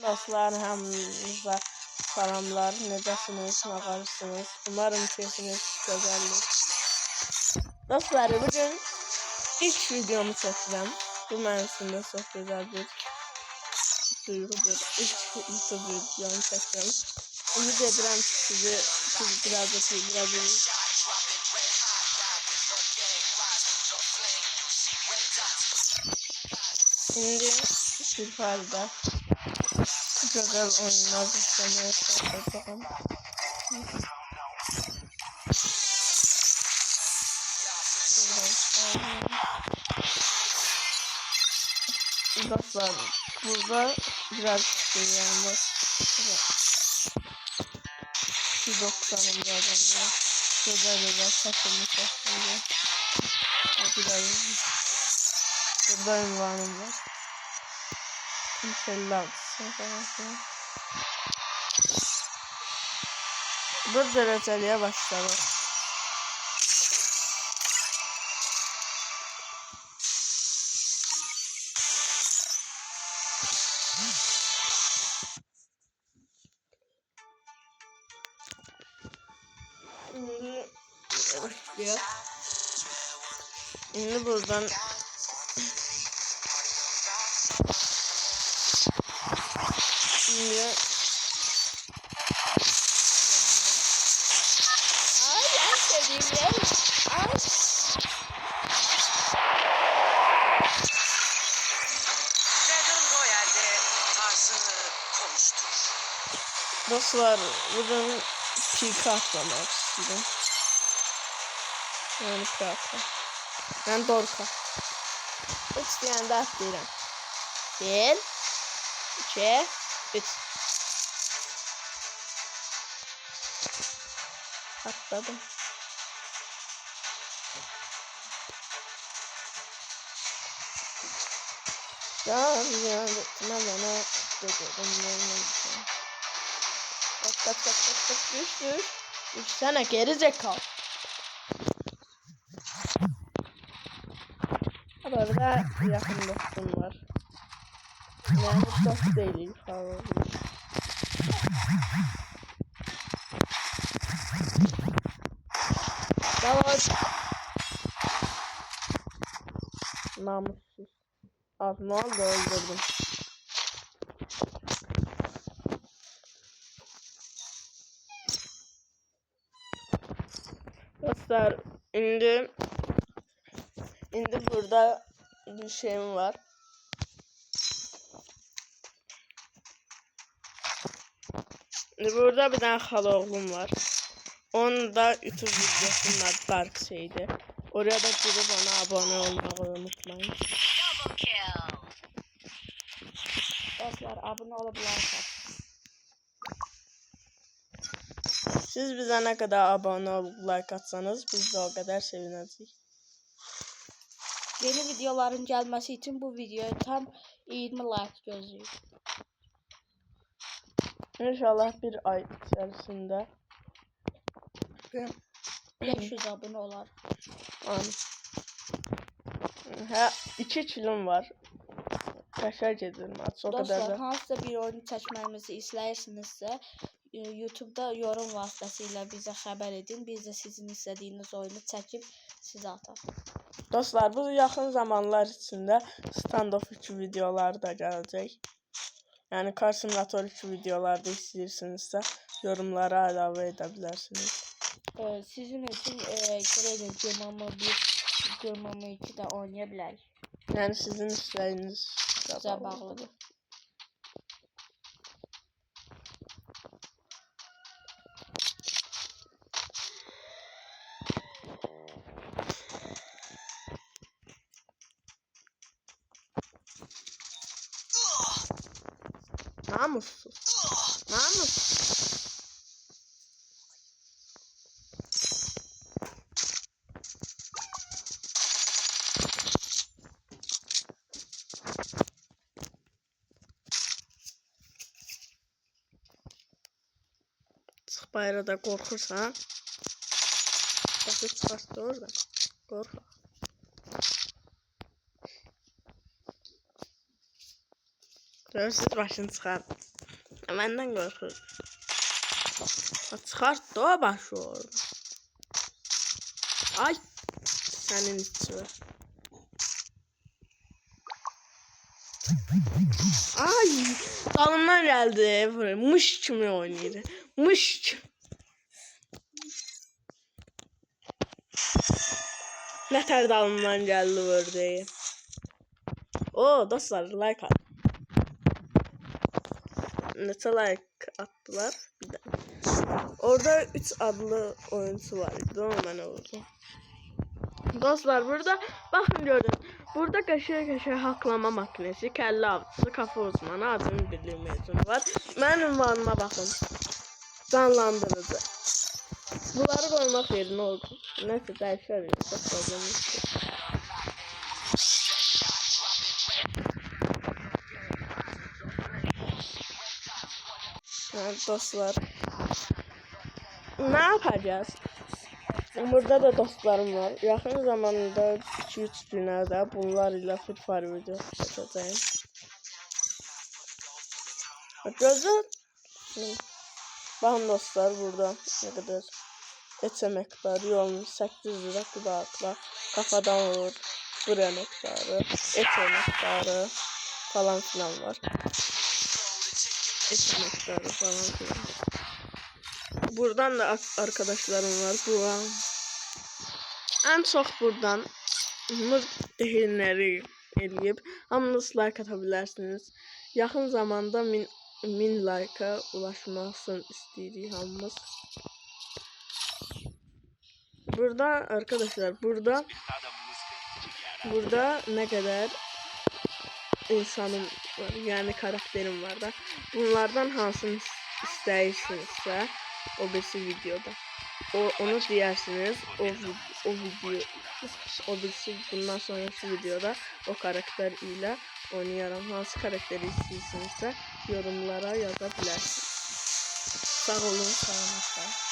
Dostlar, hamınıza salamlar. Necəsiniz, nağarsınız? Umarım keyfiniz güzeldir. Dostlar, bugün ilk videomu çekeceğim. Bu mənisində çox gözəl bir duyğudur. İlk YouTube videomu çekeceğim. Ümid edirəm ki siz birazcık Şimdi bir fazla güzel oyunlar izlemeye çalışacağım. Dostlar, burada biraz şeylerim var. 290'ım zaten. Güzel takılmış aslında. Biraz burada ünvanım var. 56 falan. Bu dereceliğe başladık. Şimdi buradan dostlar, buradan pika atlamak istedim. Yani pika. Ben dorka. İsteyen de atlayacağım. 1, 2, 3. Atladım. Ya bana kaç düş. Düşsene geri zekalı. Burada yakın dostum var. Yani dost değil falan. Yavaş. Namussuz. Arnold'u öldürdüm. Dostlar, şimdi burada bir şeyim var. Burada bir tane haloğlum var. Onun da YouTube videosunun adı Dark şeydi. Oraya da girip ona abone olmayı unutmayın. Dostlar, abone olabilirsiniz. Siz bize ne kadar abone olup like atsanız biz de o kadar sevineceğiz. Yeni videoların gelmesi için bu videoya tam 20 like gözlüyoruz. İnşallah bir ay içerisinde 500 abone olar. Ha, 2 kilom var. Təşəkkür edirəm. Dostlar, hansısa bir oyunu çəkməyimizi istəyirsinizsə, YouTube'da yorum vasitəsilə bizə xəbər edin. Biz də sizin istədiyiniz oyunu çəkib sizə atar. Dostlar, bu yaxın zamanlar içində Standoff 2 videoları da gələcək. Yəni Car Simulator 2 videoları da istəyirsinizsə, yorumlara əlavə edə bilərsiniz. Sizin üçün Gırmamı 1, Gırmamı 2 də oynaya bilərik. Yəni sizin istəyiniz bizə bağlıdır. Namussuz. Çıx bayrağa da qorxursan. Başı çıxartdı orada. Qorxaq. Görürsünüz, başını çıxardı. Məndən qorxur. Çıxart da başı orada. Ay, sənin içi. Ay, dalımdan gəldi. Mış kimi oynayır. Mış kimi. Nətər dalımdan gəldi vurdu. O, dostlar, like at. Neçə like attılar? Bir də. Orada 3 adlı oyuncu var idi. O mənə vurdu. Dostlar, burada baxın görün. Burada qəşəng haqqlama makinesi, kəllə avcısı, kafa uzmanı, adını birliyi mezunu var. Mənim ünvanıma baxın. Canlandırıcı. Bunları qoymaq yerinə oldu. Nəsə dəyişərik. Çox problemli. Evet dostlar. Ne yapacağız? Burada da dostlarım var. Yakın zamanda 2-3 günlərdə bunlar ilə Free Fire videosu çəkəcəyim. Gözü. Bakın dostlar, burada ne kadar et emektarı olmuş, 8 lira kudakla kafadan vurur, bir emektarı, et emektarı falan filan var. Et emektarı falan filan. Buradan da arkadaşlarım var. Bu en çok buradan dehinleri eləyib. Hamınız like atabilirsiniz. Yakın zamanda 1000 like'a ulaşmasını isteyirik hamımız. Burada arkadaşlar, burada ne kadar insanım var, yani karakterim var da. Bunlardan hansını istəyirsinizsə o birisi videoda. Onu deyirsiniz, o birisi bundan sonraki videoda o karakter ile oynayaram. Hansı karakteri istəyirsinizsə yorumlara yaza bilərsiniz. Sağ olun, sağ olun.